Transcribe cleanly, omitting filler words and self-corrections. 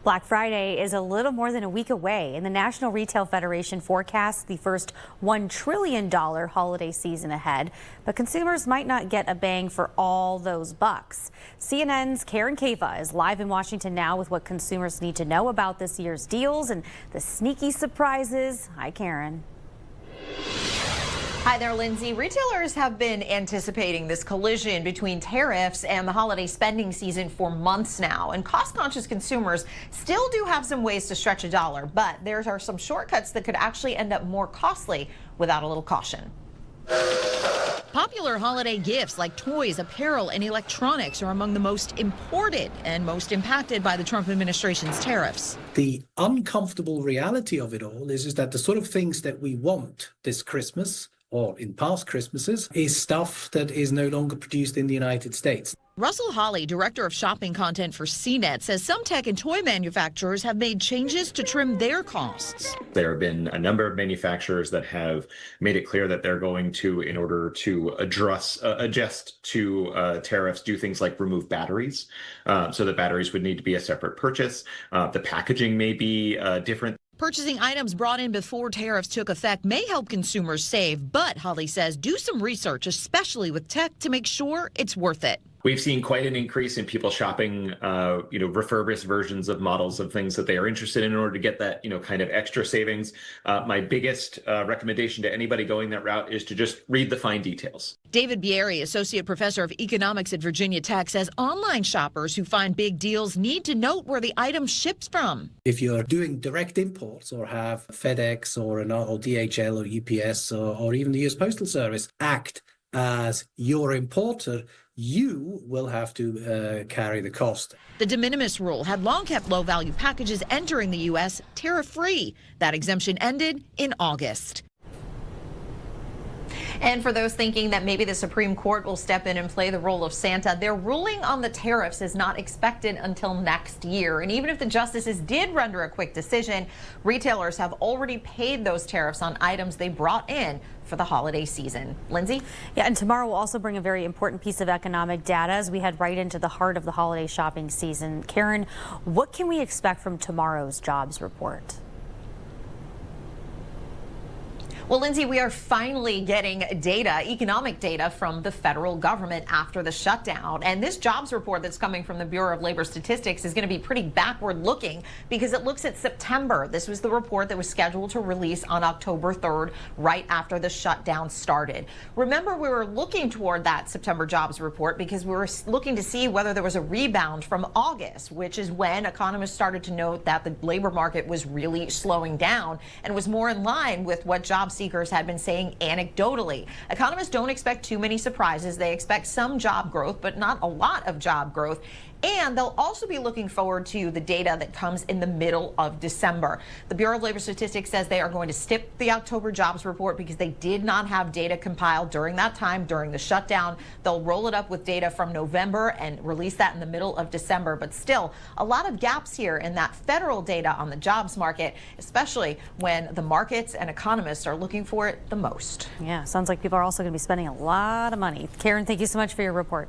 Black Friday is a little more than a week away, and the National Retail Federation forecasts the first $1 trillion holiday season ahead. But consumers might not get a bang for all those bucks. CNN's Karen Caifa is live in Washington now with what consumers need to know about this year's deals and the sneaky surprises. Hi, Karen. Hi there, Lindsay. Retailers have been anticipating this collision between tariffs and the holiday spending season for months now. And cost-conscious consumers still do have some ways to stretch a dollar, but there are some shortcuts that could actually end up more costly without a little caution. Popular holiday gifts like toys, apparel, and electronics are among the most imported and most impacted by the Trump administration's tariffs. The uncomfortable reality of it all is that the sort of things that we want this Christmas or in past Christmases is stuff that is no longer produced in the United States. Russell Hawley, director of shopping content for CNET, says some tech and toy manufacturers have made changes to trim their costs. There have been a number of manufacturers that have made it clear that they're going to, in order to adjust to tariffs, do things like remove batteries. So the batteries would need to be a separate purchase. The packaging may be different. Purchasing items brought in before tariffs took effect may help consumers save, but Hawley says do some research, especially with tech, to make sure it's worth it. We've seen quite an increase in people shopping, refurbished versions of models of things that they are interested in order to get that, kind of extra savings. My biggest recommendation to anybody going that route is to just read the fine details. David Bieri, associate professor of economics at Virginia Tech, says online shoppers who find big deals need to note where the item ships from. If you're doing direct imports or have FedEx or DHL or UPS or even the US Postal Service act as your importer, you will have to carry the cost. The de minimis rule had long kept low-value packages entering the U.S. tariff-free. That exemption ended in August. And for those thinking that maybe the Supreme Court will step in and play the role of Santa, their ruling on the tariffs is not expected until next year. And even if the justices did render a quick decision, retailers have already paid those tariffs on items they brought in for the holiday season. Lindsay? Yeah, and tomorrow we'll also bring a very important piece of economic data as we head right into the heart of the holiday shopping season. Karen, what can we expect from tomorrow's jobs report? Well, Lindsay, we are finally getting data, economic data from the federal government after the shutdown. And this jobs report that's coming from the Bureau of Labor Statistics is going to be pretty backward looking because it looks at September. This was the report that was scheduled to release on October 3rd, right after the shutdown started. Remember, we were looking toward that September jobs report because we were looking to see whether there was a rebound from August, which is when economists started to note that the labor market was really slowing down and was more in line with what job seekers had been saying anecdotally. Economists don't expect too many surprises. They expect some job growth, but not a lot of job growth. And they'll also be looking forward to the data that comes in the middle of December. The Bureau of Labor Statistics says they are going to skip the October jobs report because they did not have data compiled during that time, during the shutdown. They'll roll it up with data from November and release that in the middle of December. But still, a lot of gaps here in that federal data on the jobs market, especially when the markets and economists are looking for it the most. Yeah, sounds like people are also going to be spending a lot of money. Karen, thank you so much for your report.